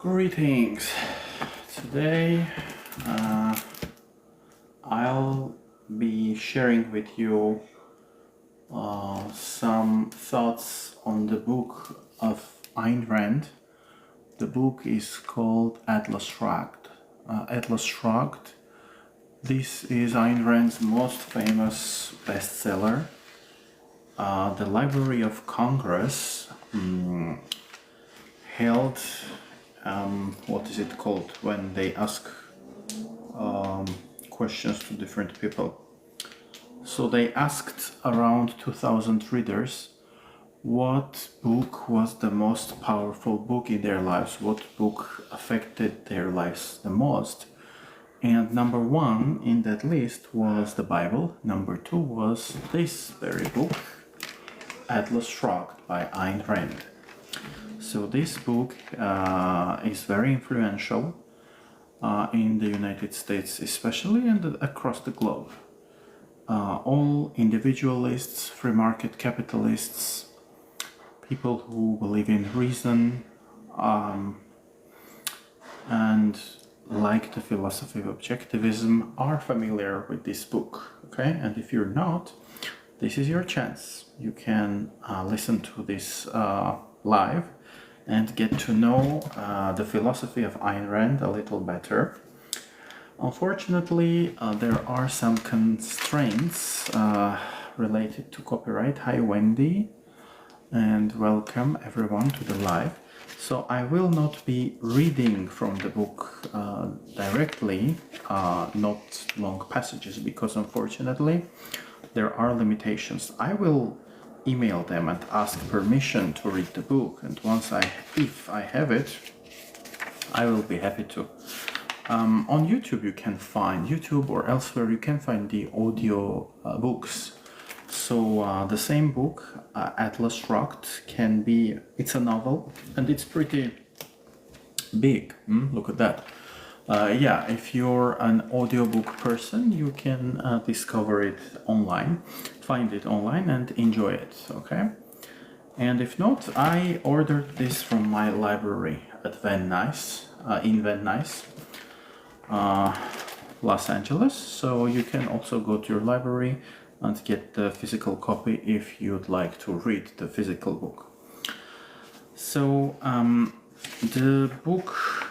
Greetings. Today I'll be sharing with you some thoughts on the book of Ayn Rand. The book is called Atlas Shrugged. Atlas Shrugged. This is Ayn Rand's most famous bestseller. The Library of Congress held what is it called when they ask questions to different people. So they asked around 2000 readers what book was the most powerful book in their lives, what book affected their lives the most. And number one in that list was the Bible. Number two was this very book, Atlas Shrugged by Ayn Rand. So this book is very influential in the United States especially, and across the globe. All individualists, free market capitalists, people who believe in reason and like the philosophy of Objectivism are familiar with this book, okay? And if you're not, this is your chance. You can listen to this live and get to know the philosophy of Ayn Rand a little better. Unfortunately, there are some constraints related to copyright. Hi Wendy, and welcome everyone to the live. So I will not be reading from the book directly, not long passages, because unfortunately there are limitations. I will email them and ask permission to read the book, and if I have it, I will be happy to. On YouTube you can find, YouTube or elsewhere, you can find the audio books. So the same book, Atlas Shrugged, it's a novel, and it's pretty big. Look at that. Yeah, if you're an audiobook person, you can discover it online, find it online and enjoy it, okay? And if not, I ordered this from my library at Van Nuys, in Van Nuys, Los Angeles. So you can also go to your library and get the physical copy if you'd like to read the physical book. So the book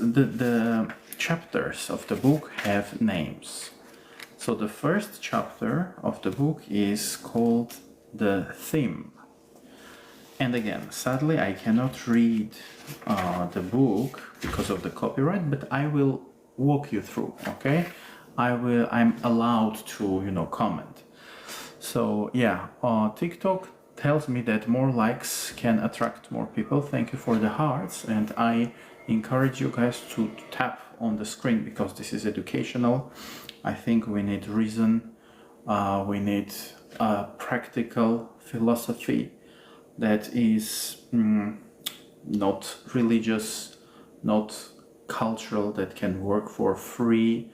the chapters of the book have names. So the first chapter of the book is called the theme. And again, sadly, I cannot read the book because of the copyright, but I will walk you through, okay? I'm allowed to, comment. So yeah, TikTok tells me that more likes can attract more people. Thank you for the hearts, and I encourage you guys to tap on the screen because this is educational. I think we need reason, we need a practical philosophy that is not religious, not cultural, that can work for free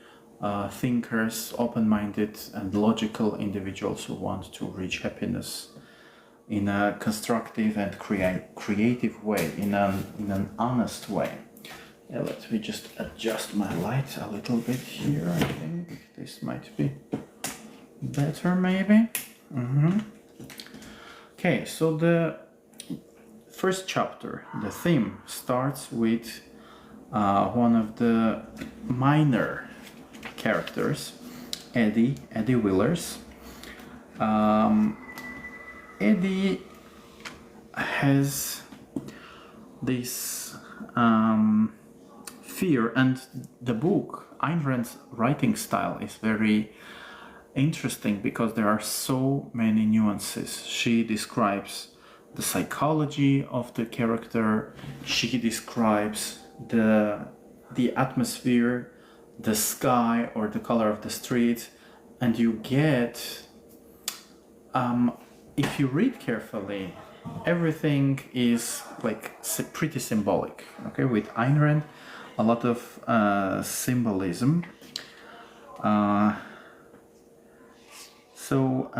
thinkers, open-minded and logical individuals who want to reach happiness in a constructive and creative way, in an honest way. Yeah, let me just adjust my light a little bit here. I think this might be better, maybe. Okay, so the first chapter, the theme, starts with one of the minor characters, Eddie Willers. Eddie has this fear, and the book, Ayn Rand's writing style is very interesting because there are so many nuances. She describes the psychology of the character, she describes the atmosphere, the sky or the color of the street, and you get, if you read carefully, everything is like pretty symbolic, okay? With Ayn Rand, a lot of symbolism. So,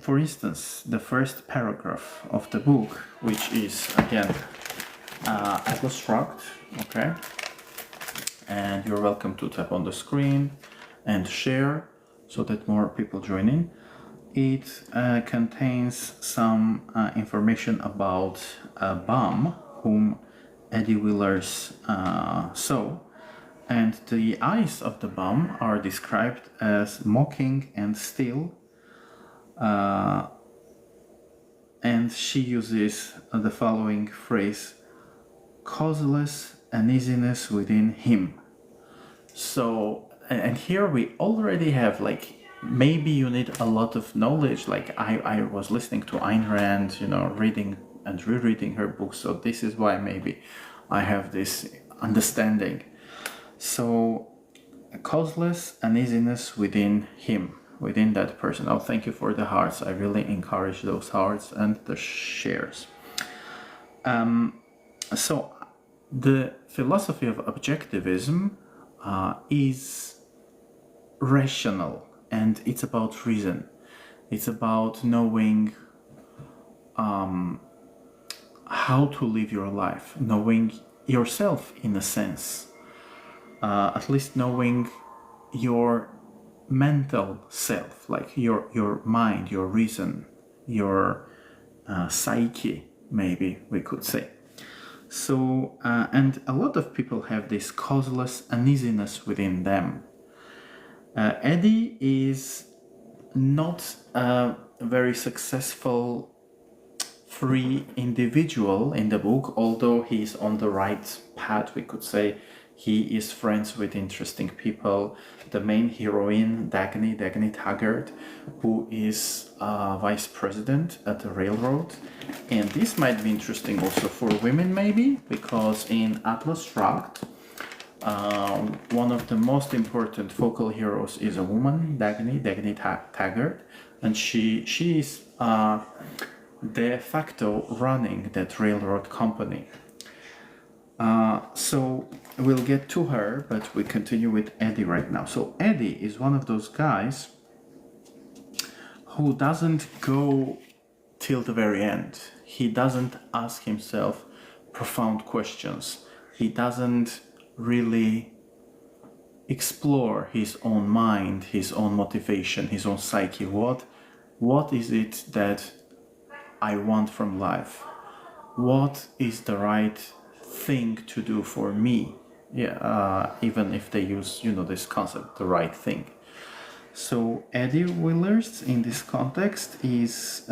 for instance, the first paragraph of the book, which is again Atlas Shrugged, okay? And you're welcome to tap on the screen and share so that more people join in. It contains some information about a bum whom Eddie Willers saw, and the eyes of the bum are described as mocking and still, and she uses the following phrase: causeless uneasiness within him. So, and here we already have, like, maybe you need a lot of knowledge. Like I was listening to Ayn Rand, you know, reading and rereading her books. So this is why maybe I have this understanding. So, a causeless uneasiness within him, within that person. Oh, thank you for the hearts. I really encourage those hearts and the shares. So, the philosophy of objectivism is rational, and it's about reason. It's about knowing how to live your life, knowing yourself in a sense, at least knowing your mental self, like your mind, your reason, your psyche, maybe we could say. So, and a lot of people have this causeless uneasiness within them. Eddie is not a very successful free individual in the book, although he's on the right path, we could say. He is friends with interesting people. The main heroine, Dagny Taggart, who is vice president at the railroad. And this might be interesting also for women, maybe, because in Atlas Shrugged, one of the most important focal heroes is a woman, Dagny Taggart, and she is de facto running that railroad company. So we'll get to her, but we continue with Eddie right now. So Eddie is one of those guys who doesn't go till the very end. He doesn't ask himself profound questions. He doesn't really explore his own mind, his own motivation, his own psyche. What is it that I want from life? What is the right thing to do for me? Yeah, even if they use, you know, this concept, the right thing. So Eddie Willers in this context is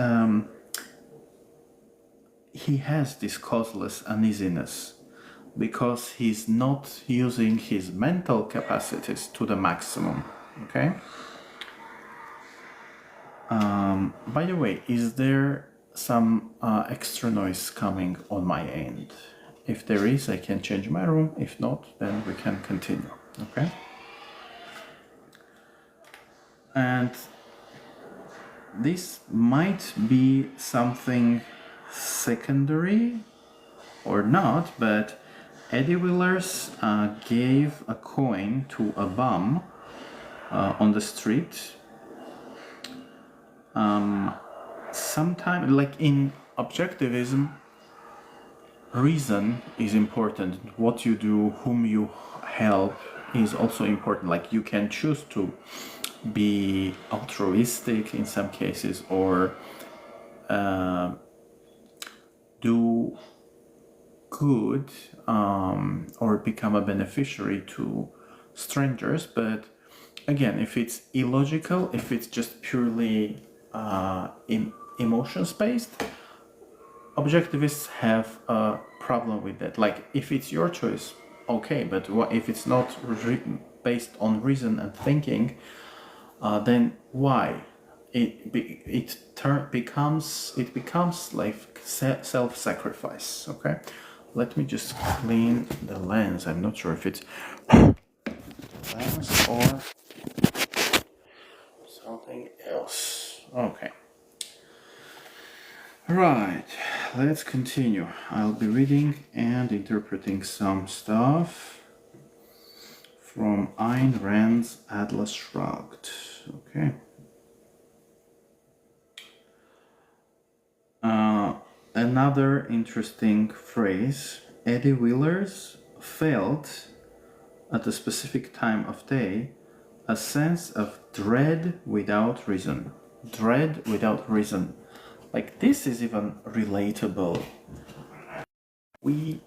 he has this causeless uneasiness because he's not using his mental capacities to the maximum. Okay. By the way, is there some extra noise coming on my end? If there is, I can change my room. If not, then we can continue. Okay. And this might be something secondary or not, but Eddie Willers gave a coin to a bum on the street. Sometime, like in objectivism, reason is important. What you do, whom you help is also important. Like you can choose to be altruistic in some cases, or do good, or become a beneficiary to strangers. But again, if it's illogical, if it's just purely emotions based, objectivists have a problem with that. Like if it's your choice, okay, but what if it's not based on reason and thinking? Then why? It becomes like self-sacrifice. Okay, let me just clean the lens. I'm not sure if it's lens or something else. Okay. Right, let's continue. I'll be reading and interpreting some stuff from Ayn Rand's Atlas Shrugged. Okay. Another interesting phrase, Eddie Willers felt at a specific time of day a sense of dread without reason. Dread without reason. Like, this is even relatable. We,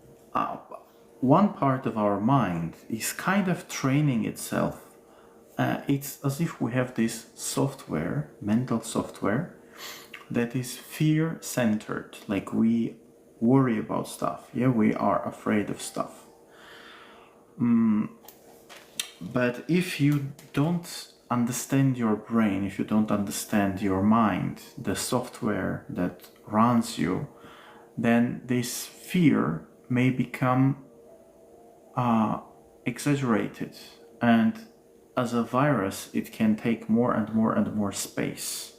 one part of our mind is kind of training itself. It's as if we have this software, mental software, that is fear-centered. Like, we worry about stuff. Yeah, we are afraid of stuff. But if you don't understand your brain, if you don't understand your mind, the software that runs you, then this fear may become exaggerated, and as a virus it can take more and more and more space.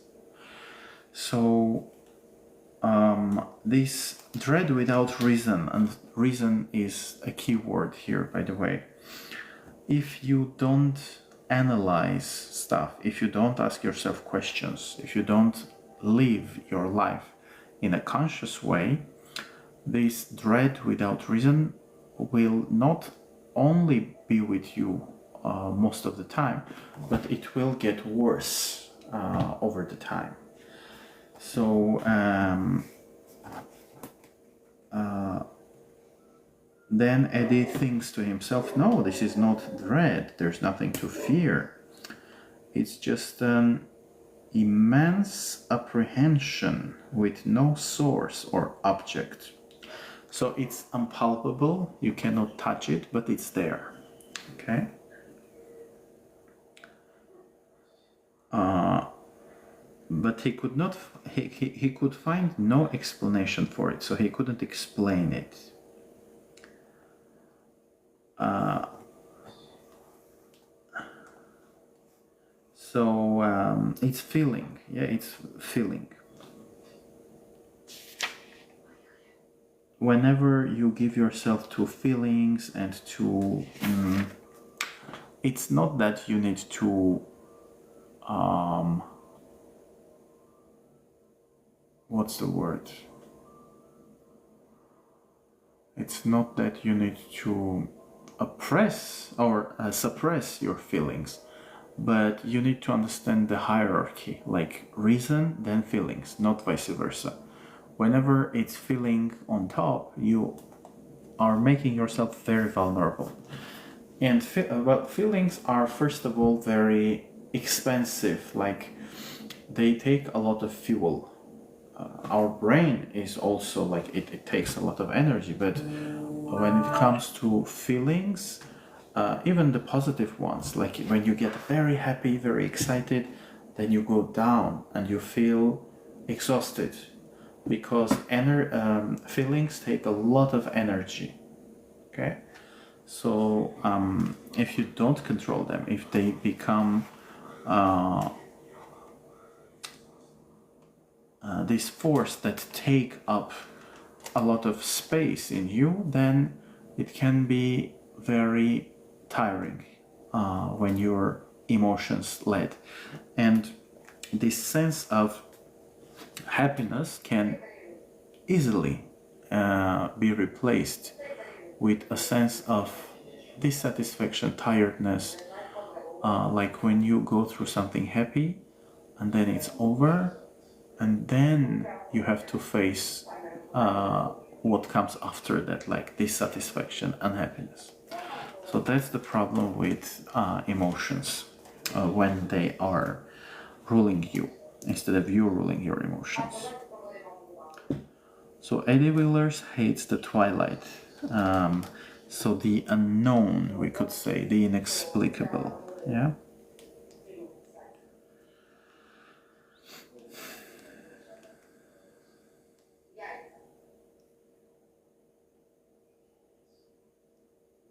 So this dread without reason, and reason is a key word here, by the way. If you don't analyze stuff, if you don't ask yourself questions, if you don't live your life in a conscious way, this dread without reason will not only be with you most of the time, but it will get worse over the time. So then Eddie thinks to himself, no, this is not dread, there's nothing to fear. It's just an immense apprehension with no source or object. So it's unpalpable, you cannot touch it, but it's there. Okay? But he could not, he could find no explanation for it, so he couldn't explain it. So it's feeling, yeah, it's feeling. Whenever you give yourself to feelings and to, it's not that you need to, what's the word? It's not that you need to oppress or suppress your feelings, but you need to understand the hierarchy, like reason, then feelings, not vice versa. Whenever it's feeling on top, you are making yourself very vulnerable. And well, feelings are, first of all, very expensive, like they take a lot of fuel. Our brain is also like, it takes a lot of energy, but when it comes to feelings, even the positive ones, like when you get very happy, very excited, then you go down and you feel exhausted, because feelings take a lot of energy. Okay, so if you don't control them, if they become this force that take up a lot of space in you, then it can be very tiring when you're emotions led. And this sense of happiness can easily be replaced with a sense of dissatisfaction, tiredness, like when you go through something happy and then it's over, and then you have to face what comes after that, like dissatisfaction, unhappiness. So that's the problem with emotions when they are ruling you instead of you ruling your emotions. So Eddie Willers hates the twilight. So the unknown, we could say, the inexplicable. Yeah.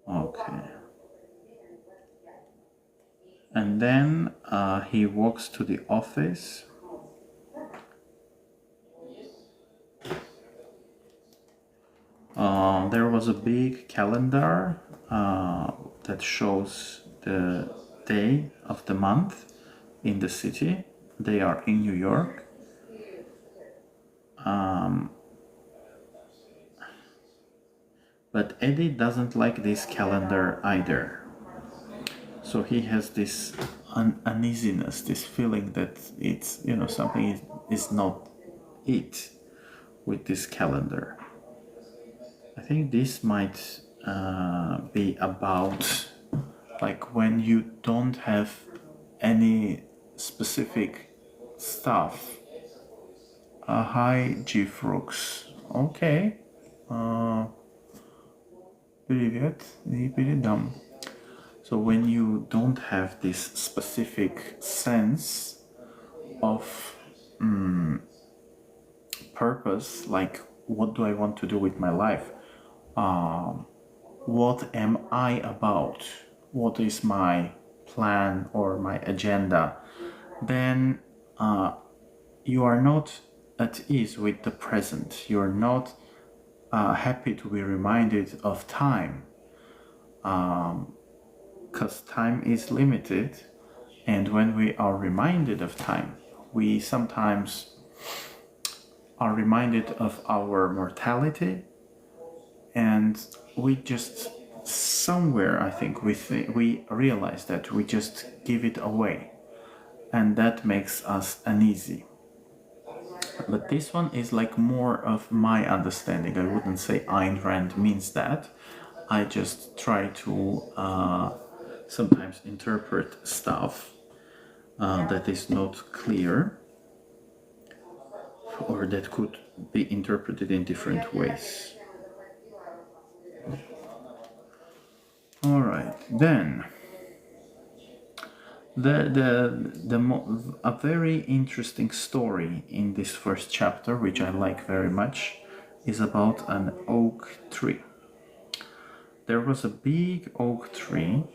Okay. And then he walks to the office. There was a big calendar that shows the day of the month in the city. They are in New York. But Eddie doesn't like this calendar either. So he has this uneasiness, this feeling that it's, something is not it with this calendar. I think this might be about like when you don't have any specific stuff. Hi, G. Frooks. Okay. Привет. И передам. So when you don't have this specific sense of purpose, like what do I want to do with my life? What am I about? What is my plan or my agenda? Then you are not at ease with the present. You're not happy to be reminded of time. Because time is limited, and when we are reminded of time, we sometimes are reminded of our mortality, and we just somewhere, I think, we realize that we just give it away, and that makes us uneasy. But this one is like more of my understanding. I wouldn't say Ayn Rand means that. I just try to sometimes interpret stuff that is not clear or that could be interpreted in different ways. All right, then a very interesting story in this first chapter, which I like very much, is about an oak tree. There was a big oak tree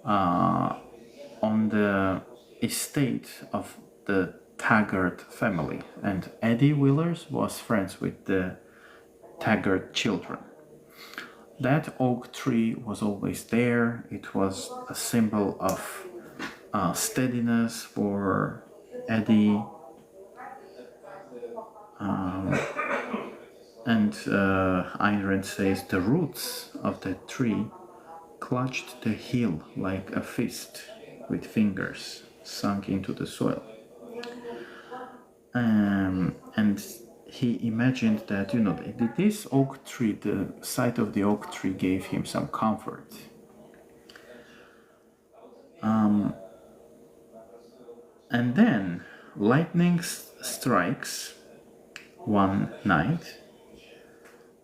on the estate of the Taggart family, and Eddie Willers was friends with the Taggart children. That oak tree was always there. It was a symbol of steadiness for Eddie. And Ayn Rand says the roots of that tree clutched the hill like a fist with fingers sunk into the soil. And he imagined that, this oak tree, the sight of the oak tree gave him some comfort. And then lightning strikes one night.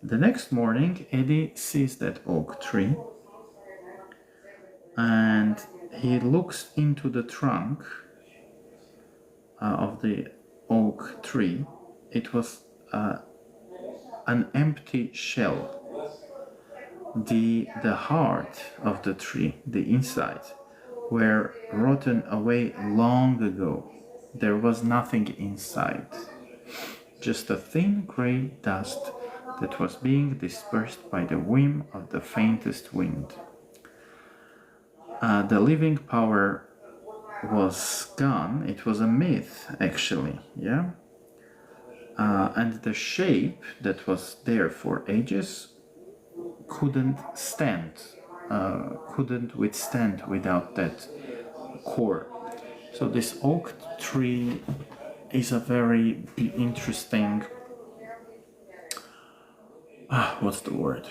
The next morning, Eddie sees that oak tree and he looks into the trunk of the oak tree. It was an empty shell. The heart of the tree, the inside, were rotten away long ago. There was nothing inside, just a thin gray dust that was being dispersed by the whim of the faintest wind. The living power was gone. It was a myth, actually, yeah? And the shape that was there for ages couldn't withstand without that core. So this oak tree is a very interesting, what's the word?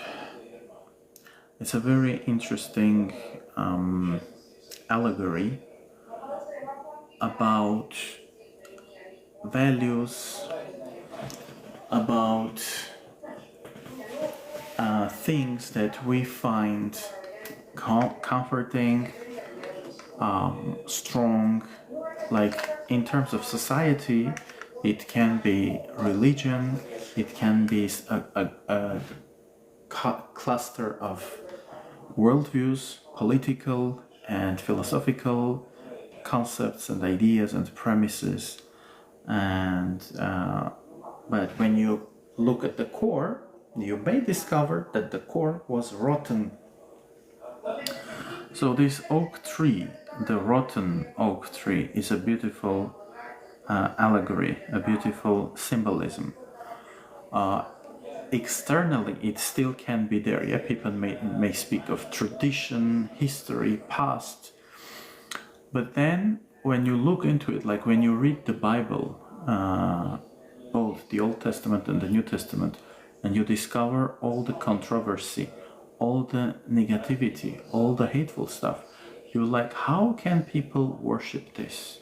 It's a very interesting allegory about values, about things that we find comforting, strong. Like in terms of society, it can be religion, it can be a cluster of worldviews, political and philosophical concepts and ideas and premises. And but when you look at the core, you may discover that the core was rotten. So this oak tree, the rotten oak tree, is a beautiful allegory, a beautiful symbolism. externally it still can be there. Yeah, people may speak of tradition, history, past, but then when you look into it, like when you read the Bible, both the Old Testament and the New Testament, and you discover all the controversy, all the negativity, all the hateful stuff, you're like, how can people worship this?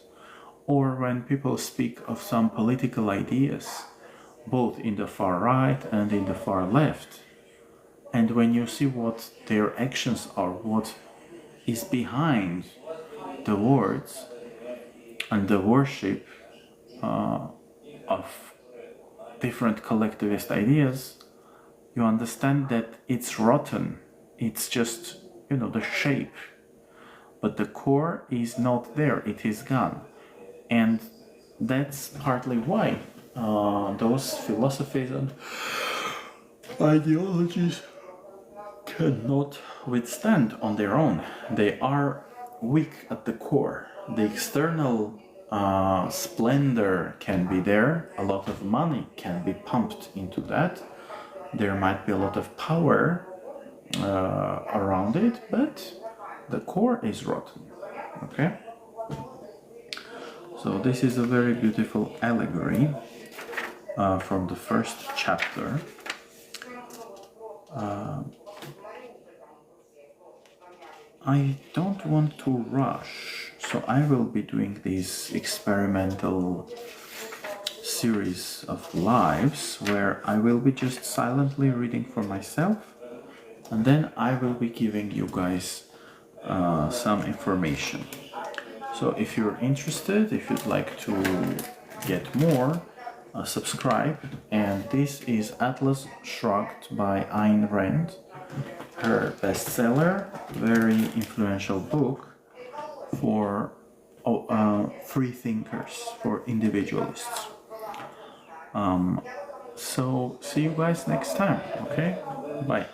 Or when people speak of some political ideas, both in the far right and in the far left, and when you see what their actions are, what is behind the words and the worship of different collectivist ideas, you understand that it's rotten. It's just, the shape. But the core is not there, it is gone. And that's partly why those philosophies and ideologies cannot withstand on their own. They are weak at the core. The external splendor can be there, a lot of money can be pumped into that, there might be a lot of power around it, but the core is rotten. Okay? So this is a very beautiful allegory from the first chapter. I don't want to rush, so I will be doing this experimental series of lives where I will be just silently reading for myself, and then I will be giving you guys some information. So if you're interested, if you'd like to get more, subscribe. And this is Atlas Shrugged by Ayn Rand, her bestseller, very influential book for free thinkers, for individualists. So see you guys next time, okay? Bye.